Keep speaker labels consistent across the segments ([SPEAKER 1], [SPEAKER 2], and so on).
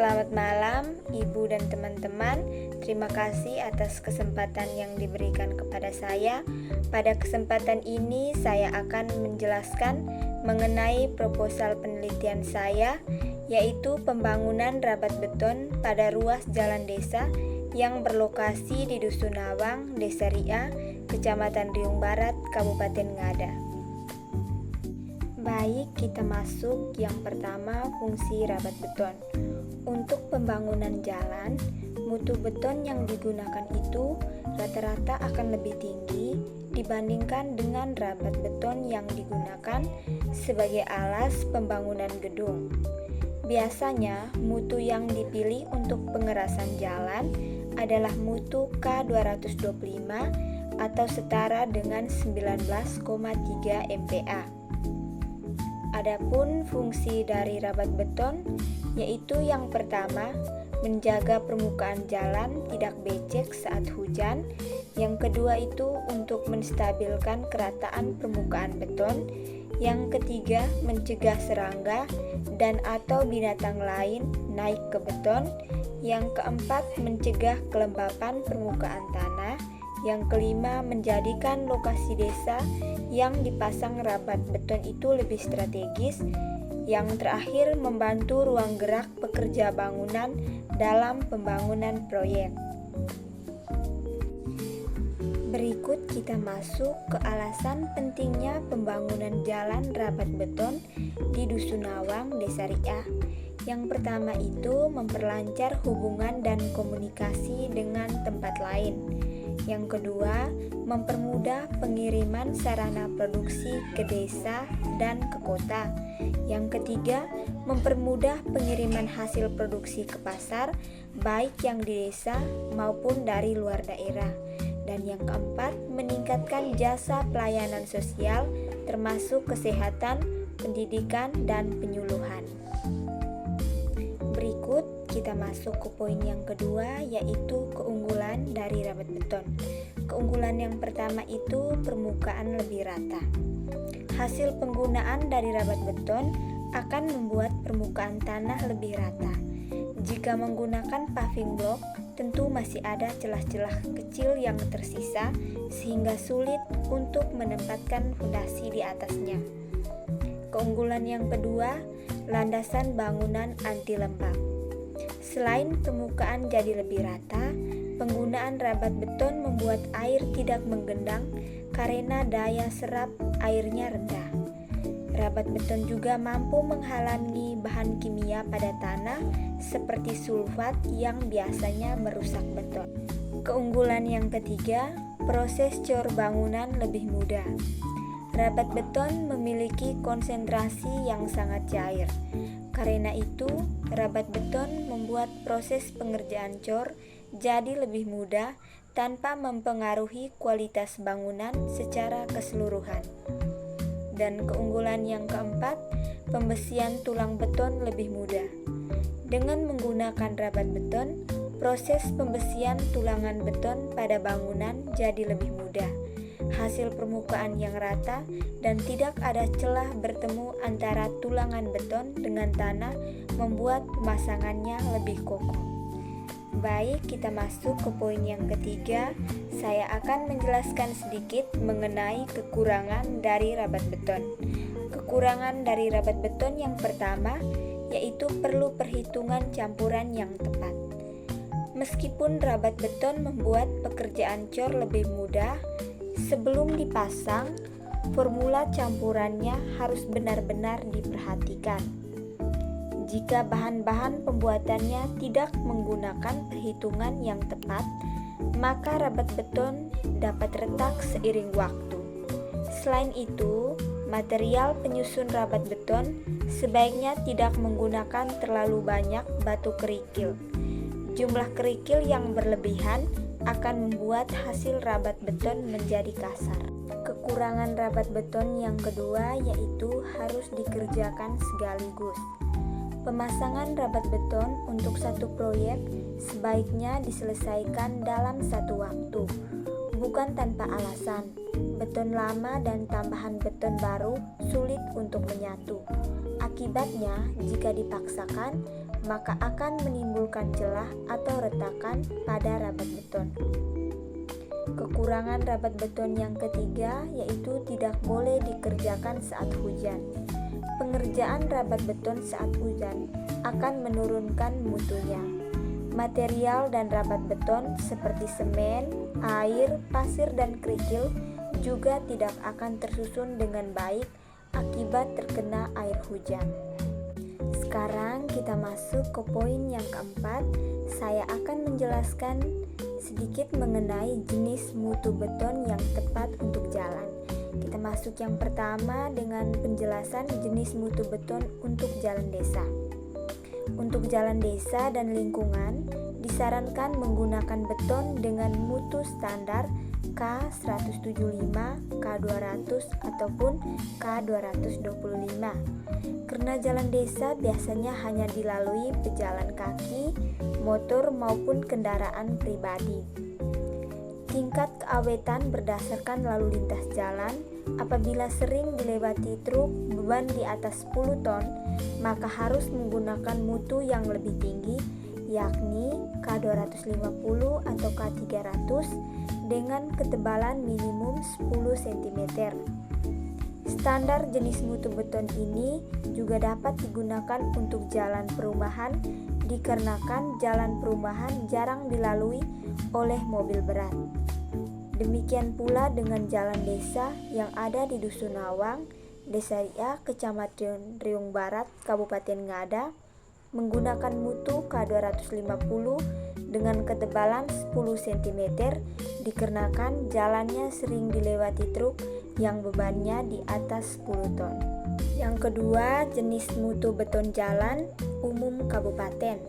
[SPEAKER 1] Selamat malam, Ibu dan teman-teman. Terima kasih atas kesempatan yang diberikan kepada saya. Pada kesempatan ini, saya akan menjelaskan mengenai proposal penelitian saya, yaitu pembangunan rabat beton pada ruas jalan desa yang berlokasi di Dusun Nawang, Desa Ria, Kecamatan Riung Barat, Kabupaten Ngada. Baik, kita masuk yang pertama, fungsi rabat beton. Untuk pembangunan jalan, mutu beton yang digunakan itu rata-rata akan lebih tinggi dibandingkan dengan rabat beton yang digunakan sebagai alas pembangunan gedung. Biasanya, mutu yang dipilih untuk pengerasan jalan adalah mutu K225 atau setara dengan 19,3 MPa. Adapun fungsi dari rabat beton yaitu yang pertama, menjaga permukaan jalan tidak becek saat hujan. Yang kedua itu untuk menstabilkan kerataan permukaan beton. Yang ketiga, mencegah serangga dan atau binatang lain naik ke beton. Yang keempat, mencegah kelembapan permukaan tanah. Yang kelima, menjadikan lokasi desa yang dipasang rabat beton itu lebih strategis. Yang terakhir, membantu ruang gerak pekerja bangunan dalam pembangunan proyek. Berikut kita masuk ke alasan pentingnya pembangunan jalan rabat beton di Dusun Nawang, Desa Ria. Yang pertama itu memperlancar hubungan dan komunikasi dengan tempat lain. Yang kedua, mempermudah pengiriman sarana produksi ke desa dan ke kota. Yang ketiga, mempermudah pengiriman hasil produksi ke pasar, baik yang di desa maupun dari luar daerah. Dan yang keempat, meningkatkan jasa pelayanan sosial termasuk kesehatan, pendidikan, dan penyuluhan. Berikut kita masuk ke poin yang kedua, yaitu keunggulan dari rabat beton. Keunggulan yang pertama itu permukaan lebih rata. Hasil penggunaan dari rabat beton akan membuat permukaan tanah lebih rata. Jika menggunakan paving block, tentu masih ada celah-celah kecil yang tersisa sehingga sulit untuk menempatkan fondasi di atasnya. Keunggulan yang kedua, landasan bangunan anti lembab. Selain permukaan jadi lebih rata, penggunaan rabat beton membuat air tidak menggendang karena daya serap airnya rendah. Rabat beton juga mampu menghalangi bahan kimia pada tanah seperti sulfat yang biasanya merusak beton. Keunggulan yang ketiga, proses cor bangunan lebih mudah. Rabat beton memiliki konsentrasi yang sangat cair. Karena itu, rabat beton membuat proses pengerjaan cor jadi lebih mudah tanpa mempengaruhi kualitas bangunan secara keseluruhan. Dan keunggulan yang keempat, pembesian tulang beton lebih mudah. Dengan menggunakan rabat beton, proses pembesian tulangan beton pada bangunan jadi lebih mudah. Hasil permukaan yang rata dan tidak ada celah bertemu antara tulangan beton dengan tanah membuat pemasangannya lebih kokoh. Baik, kita masuk ke poin yang ketiga. Saya akan menjelaskan sedikit mengenai kekurangan dari rabat beton. Kekurangan dari rabat beton yang pertama yaitu perlu perhitungan campuran yang tepat. Meskipun rabat beton membuat pekerjaan cor lebih mudah, sebelum dipasang, formula campurannya harus benar-benar diperhatikan. Jika bahan-bahan pembuatannya tidak menggunakan perhitungan yang tepat, maka rabat beton dapat retak seiring waktu. Selain itu, material penyusun rabat beton sebaiknya tidak menggunakan terlalu banyak batu kerikil. Jumlah kerikil yang berlebihan akan membuat hasil rabat beton menjadi kasar. Kekurangan rabat beton yang kedua yaitu harus dikerjakan sekaligus. Pemasangan rabat beton untuk satu proyek sebaiknya diselesaikan dalam satu waktu, bukan tanpa alasan. Beton lama dan tambahan beton baru sulit untuk menyatu. Akibatnya, jika dipaksakan, maka akan menimbulkan celah atau retakan pada rabat beton. Kekurangan rabat beton yang ketiga yaitu tidak boleh dikerjakan saat hujan. Pengerjaan rabat beton saat hujan akan menurunkan mutunya. Material dan rabat beton seperti semen, air, pasir, dan kerikil juga tidak akan tersusun dengan baik akibat terkena air hujan. Sekarang kita masuk ke poin yang keempat. Saya akan menjelaskan sedikit mengenai jenis mutu beton yang tepat untuk jalan. Kita masuk yang pertama dengan penjelasan jenis mutu beton untuk jalan desa. Untuk jalan desa dan lingkungan, disarankan menggunakan beton dengan mutu standar K175, K200, ataupun K225. Karena jalan desa biasanya hanya dilalui pejalan kaki, motor maupun kendaraan pribadi. Tingkat keawetan berdasarkan lalu lintas jalan. Apabila sering dilewati truk beban di atas 10 ton, maka harus menggunakan mutu yang lebih tinggi, yakni K250 atau K300 dengan ketebalan minimum 10 cm. Standar jenis mutu beton ini juga dapat digunakan untuk jalan perumahan dikarenakan jalan perumahan jarang dilalui oleh mobil berat. Demikian pula dengan jalan desa yang ada di Dusun Nawang, Desa Ria, Kecamatan Riung Barat, Kabupaten Ngada, menggunakan mutu K250 dengan ketebalan 10 cm dikarenakan jalannya sering dilewati truk yang bebannya di atas 10 ton. Yang kedua, jenis mutu beton jalan umum kabupaten.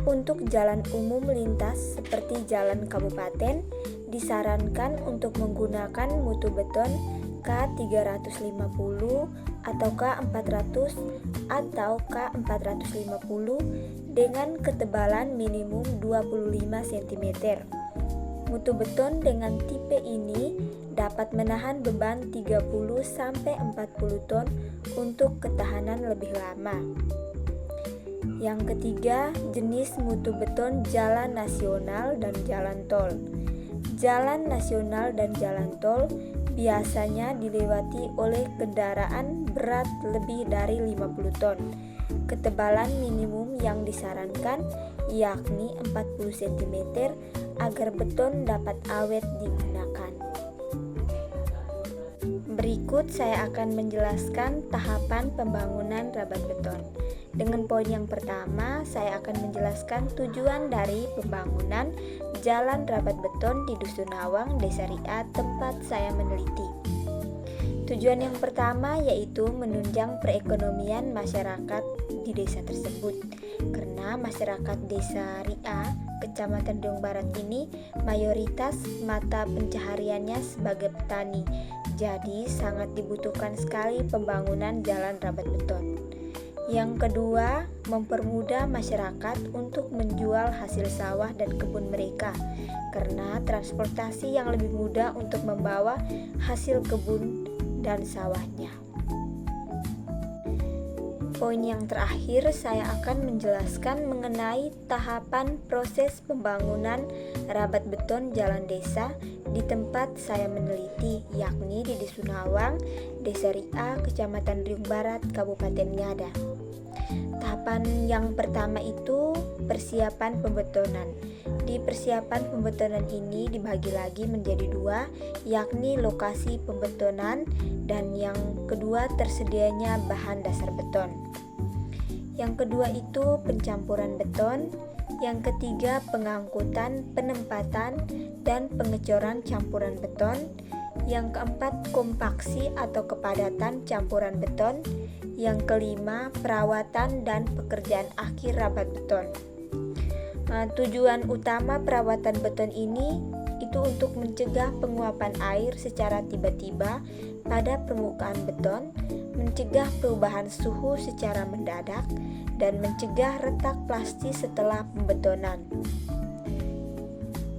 [SPEAKER 1] Untuk jalan umum lintas seperti jalan kabupaten, disarankan untuk menggunakan mutu beton K350 atau K400 atau K450 dengan ketebalan minimum 25 cm. Mutu beton dengan tipe ini dapat menahan beban 30-40 ton untuk ketahanan lebih lama. Yang ketiga, jenis mutu beton jalan nasional dan jalan tol. Jalan nasional dan jalan tol biasanya dilewati oleh kendaraan berat lebih dari 50 ton. Ketebalan minimum yang disarankan yakni 40 cm agar beton dapat awet digunakan. Berikut saya akan menjelaskan tahapan pembangunan rabat beton. Dengan poin yang pertama, saya akan menjelaskan tujuan dari pembangunan jalan rabat beton di Dusun Nawang, Desa Ria, tempat saya meneliti. Tujuan yang pertama yaitu menunjang perekonomian masyarakat di desa tersebut. Karena masyarakat Desa Ria, Kecamatan Riung Barat ini mayoritas mata pencahariannya sebagai petani. Jadi sangat dibutuhkan sekali pembangunan jalan rabat beton. Yang kedua, mempermudah masyarakat untuk menjual hasil sawah dan kebun mereka karena transportasi yang lebih mudah untuk membawa hasil kebun dan sawahnya. Poin yang terakhir, saya akan menjelaskan mengenai tahapan proses pembangunan rabat beton jalan desa di tempat saya meneliti, yakni di Dusun Nawang, Desa Ria, Kecamatan Riung Barat, Kabupaten Ngada. Tahapan yang pertama itu persiapan pembetonan. Di persiapan pembetonan ini dibagi lagi menjadi dua, yakni lokasi pembetonan dan yang kedua tersedianya bahan dasar beton. Yang kedua itu pencampuran beton, yang ketiga pengangkutan, penempatan, dan pengecoran campuran beton, yang keempat kompaksi atau kepadatan campuran beton, yang kelima perawatan dan pekerjaan akhir rabat beton. Tujuan utama perawatan beton ini itu untuk mencegah penguapan air secara tiba-tiba pada permukaan beton, mencegah perubahan suhu secara mendadak, dan mencegah retak plastik setelah pembetonan.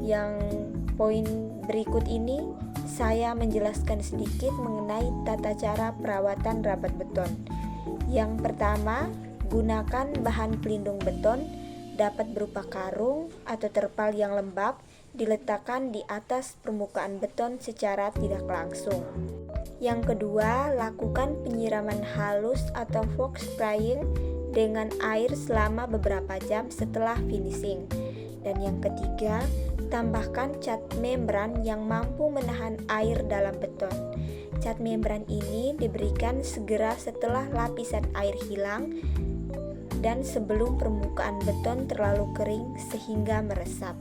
[SPEAKER 1] Yang poin berikut ini saya menjelaskan sedikit mengenai tata cara perawatan rabat beton. Yang pertama, Gunakan bahan pelindung beton, dapat berupa karung atau terpal yang lembab, diletakkan di atas permukaan beton secara tidak langsung. Yang kedua, lakukan penyiraman halus atau fog spraying dengan air selama beberapa jam setelah finishing. Dan yang ketiga, tambahkan cat membran yang mampu menahan air dalam beton. Cat membran ini diberikan segera setelah lapisan air hilang dan sebelum permukaan beton terlalu kering sehingga meresap.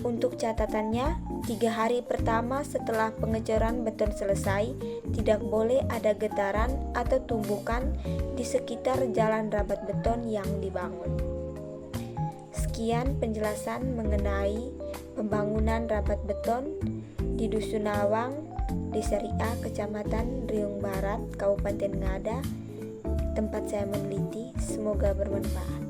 [SPEAKER 1] Untuk catatannya, 3 hari pertama setelah pengecoran beton selesai, tidak boleh ada getaran atau tumbukan di sekitar jalan rabat beton yang dibangun. Sekian penjelasan mengenai pembangunan rabat beton di Dusun Nawang, Desa Ria, Kecamatan Riung Barat, Kabupaten Ngada, tempat saya meneliti. Semoga bermanfaat.